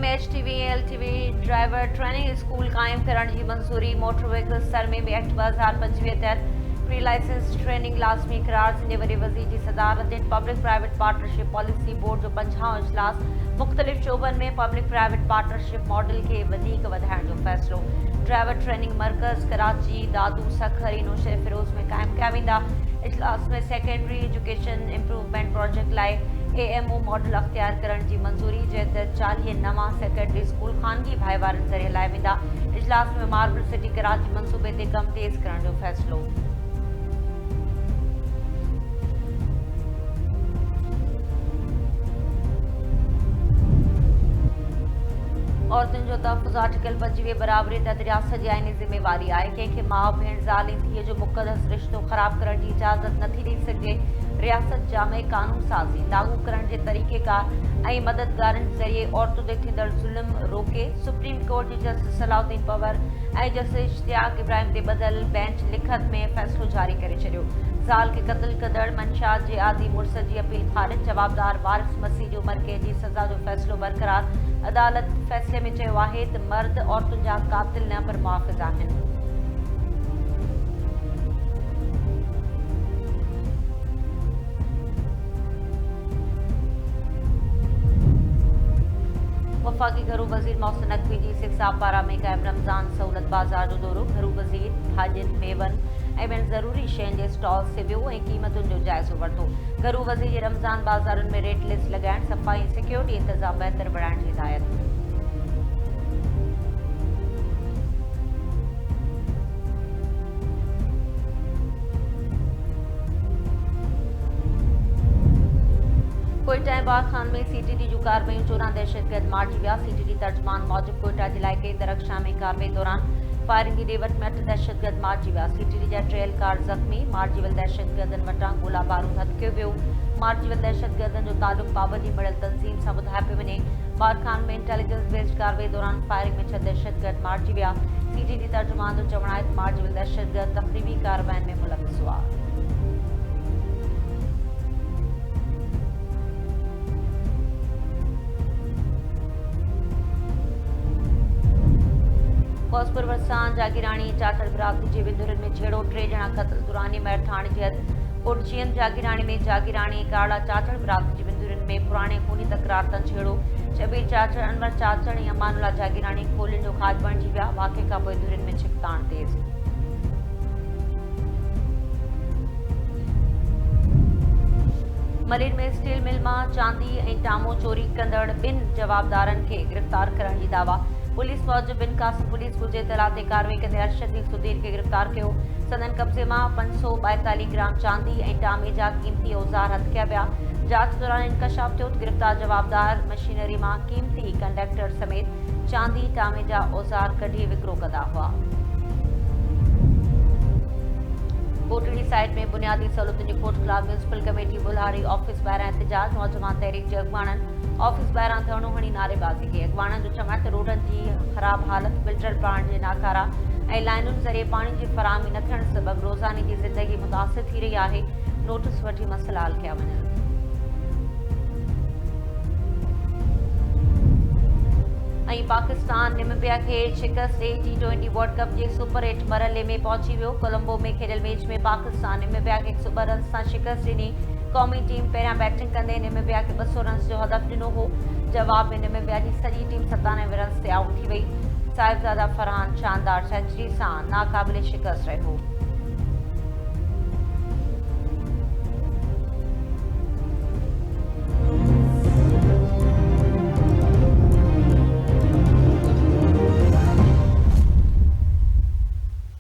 में HTV LTV driver training school कायम करण की मंजूरी। मोटर व्हीकल सरमे में एक्ट 2025 तहत प्री लाइसेंस ट्रेनिंग लाज़मी करार। सिंध वरी वज़ीर की सदारत public private partnership policy board जो 50 इजलास मुख्तलिफ शोबन में पब्लिक प्राइवेट पार्टनरशिप मॉडल के वधीक वधाइण जो फैसलो। ड्राइवर ट्रेनिंग मरकज़ कराची, दादू, सखर, नौशहर फिरोज में कायम किया वेंदा। इजलास में सेकेंडरी एजुकेशन इम्प्रूवमेंट प्रोजेक्ट लाइ AMO मॉडल अख्तियार करण की मंजूरी, जंहिं तहत 40 नवा सेकेंडरी स्कूल खानगी भाईवारनि ज़रिए हलाया वेंदा। इजलास में मार्बल सिटी कराची मनसूबे ते कम तेज़ करण जो फैसलो। औरतुनि जो तहफ़ुज़ आर्टिकल 25 बराबरी तहत रियासत जी आईनी ज़िम्मेवारी आहे। कंहिंखे माउ भेण ज़ाल ऐं धीअ जो मुक़दस रिश्तो ख़राब करण की इजाज़त नथी ॾेई सघिजे। रियासत जामे कानून साज़ी लागू करण जे तरीक़ेकार ऐं मददगारनि ज़रिए औरतुनि ते थींदड़ ज़ुल्म रोके। सुप्रीम कोर्ट जी जस्टिस सलाउद्दीन पवर ऐं जस्टिस इश्तियाक इब्राहिम ते ॿधल बेंच लिखत में फ़ैसिलो जारी करे छॾियो। ज़ाल खे क़त्ल कंदड़ मंशा जे आदि मुड़िस जी अपील खारिज। जवाबदार वारिस मसीह जो उमिरि कैद जी सज़ा जो फ़ैसिलो बरक़रार। अदालत फ़ैसिले में चयो आहे त मर्द औरतुनि जा क़ातिल न पर मुआफ़िज़ आहिनि। वफ़ाक़ी घरू वज़ीर मोहसिन नक़वी जी सिरसा पारा में क़ाइम रमज़ान सहूलत बाज़ार जो दौरो। घरू वज़ीर भाॼियुनि, मेवनि ऐं ॿियनि ज़रूरी शयुनि जे स्टॉल से वियो ऐं क़ीमतुनि जो जाइज़ो वरितो। घरू वज़ीर जी रमज़ान बाज़ारुनि में रेट लिस्ट लॻाइण, सफ़ाई ऐं सिक्योरिटी इंतज़ाम बहितर बणाइण जी हिदायत। कोयटा ऐं बाग खान में CTD जूं कार्रवाइयूं 14 दहशतगर्द मारिजी विया। CTD तर्जमान मौजिब कोयटा जे इलाइक़े दरख्शां में कार्रवाई दौरान फायरिंग जी ॾे वठ में 8 दहशतगर्द मारिजी विया। CTD जा 3 एहलकार ज़ख़्मी। मारिजी वियल दहशतगर्दनि वटां गोला बारूद हथ कयो वियो। मारिजी वियल दहशतगर्दनि जो तालुक़ पाबंदी मिलियल तंज़ीम सां ॿुधाए पियो वञे। बाग खान में इंटेलिजेंस बेस्ड कार्रवाई दौरान फायरिंग में 6 दहशतगर्द मारिजी विया। CTD तर्जमान जो चवणु आहे त मारिजी वियल दहशतगर्द तक़रीबी कार्रवाइनि में मुलविस हुआ। फौजपुर वरसान जागीराणी चाचड़ बिरादरी जे विंदुरनि में छेड़ो। 3 ॼणा क़त्ल। दुरानी महर थाणे जी हद उर्जियन जागीराणी में जागीराणी काड़ा चाचड़ बिरादरी जी विंदुरनि में पुराणे खूनी तकरार तन छेड़ो। शबीर चाचड़, अनवर चाचड़ ऐं अमानुल्ला जागीराणी खोलियुनि जो खाज बणिजी विया। वाक़े खां पोइ धुरियुनि में छिकताण तेज़। मलिर में स्टील मिल मां चांदी ऐं टामो चोरी कंदड़ 2 जवाबदारनि खे गिरफ़्तार करण जी दावा। पुलिस मूजिब बिन कासिम पुलिस गुजे इतला ते कार्रवाई कंदे अरशद सुदीर खे गिरफ़्तार कयो। संदन कब्ज़े मां 542 ग्राम चांदी ऐं टामे जा क़ीमती औज़ार हथ कया विया। जांच दौरान इंकशाफ थियो त गिरफ़्तार जवाबदार मशीनरी मां क़ीमती कंडक्टर समेत चांदी टामे जा औज़ार कढी विकिरो कंदा हुआ। कोटड़ी साइड में बुनियादी सहूलतुनि जी खोट ख़िलाफ़ म्यूनिसिपल कमेटी बुल्हाड़ी ऑफिस ॿाहिरां एहतजाज। नौजवान तहरीक जे अॻवाननि ऑफिस ॿाहिरां धरणो हणी नारेबाज़ी कई। अॻवाननि जो चवणु आहे त रोडनि जी ख़राब हालत, फिल्टर प्लांट जे नाकारा ऐं लाइनुनि ज़रिए पाणी जी फराहमी न थियण सबबि रोज़ानी जी ज़िंदगी मुतासिर थी रही आहे। नोटिस वठी मसइला हल कया वञनि। ऐं पाकिस्तान नामीबिया खे शिकस्त ॾेई T20 वर्ल्ड कप जे सुपर 8 मरहले में पहुची वियो। कोलंबो में खेॾियल मैच में पाकिस्तान नामीबिया खे 102 रन्स सां शिकस्त ॾिनी। क़ौमी टीम पहिरियां बैटिंग कंदे नामीबिया खे 200 रन्स जो हदफ़ ॾिनो हो। जवाब में नामीबिया जी सॼी टीम 97 रन्स ते आउट थी वई। साहिबज़ादा फरहान शानदार सेंचुरी सां नाक़ाबिले शिकस्त रहियो।